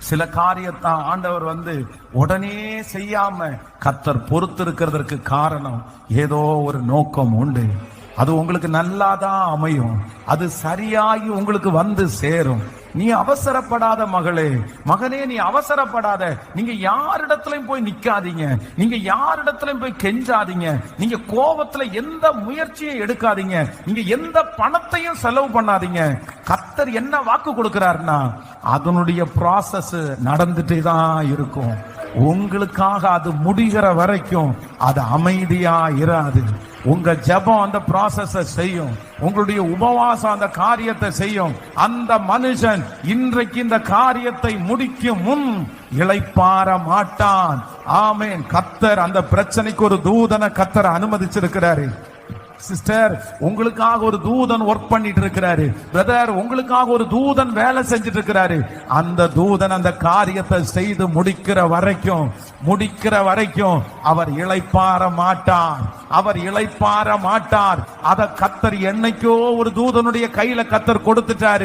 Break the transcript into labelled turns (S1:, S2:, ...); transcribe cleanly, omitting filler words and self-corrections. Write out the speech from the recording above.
S1: சில காரியத்தை ஆண்டவர் உடனே செய்யாம கர்த்தர் பொறுத்து இருக்கிறதற்கு காரணம் ஏதோ ஒரு நோக்கம் உண்டு. அது உங்களுக்கு நல்லாதான் அமையும், அது சரியாகி உங்களுக்கு சேரும். நீ அவசரப்படாத மகளே, மகனே, நீ அவசரப்படாத. நீங்க யாரிடத்திலையும் போய் நிக்காதீங்க, நீங்க யாரிடத்திலையும் போய் கெஞ்சாதீங்க, நீங்க கோபத்துல எந்த முயற்சியும் எடுக்காதீங்க, நீங்க எந்த பணத்தையும் செலவு பண்ணாதீங்க. கர்த்தர் என்ன வாக்கு கொடுக்கிறாருன்னா அதனுடைய ப்ராசஸ் நடந்துட்டே தான் இருக்கும். உங்களுக்காக அது முடிகிற வரைக்கும் அது அமைதியா இராது. உங்க ஜெபம் அந்த ப்ராசஸை செய்யும், உங்களுடைய உபவாசம் அந்த காரியத்தை செய்யும். அந்த மனுஷன் இன்றைக்கு இந்த காரியத்தை முடிக்கும் முன் இளைப்பாற மாட்டான். ஆமென். கர்த்தர் அந்த பிரச்சனைக்கு ஒரு தூதனை கர்த்தர் அனுமதிச்சிருக்கிறாரு. சிஸ்டர், உங்களுக்காக ஒரு தூதன் ஒர்க் பண்ணிட்டு இருக்கிறாரு. பிரதர், உங்களுக்காக ஒரு தூதன் வேலை செஞ்சிட்டு இருக்கிறாரு. அந்த தூதன் அந்த காரியத்தை செய்து முடிக்கிற வரைக்கும் அவர் இளைப்பாற மாட்டார். அவர் இளைப்பாற மாட்டார். அத கர்த்தர் என்னைக்கோ ஒரு தூதனுடைய கையில கர்த்தர் கொடுத்துட்டாரு.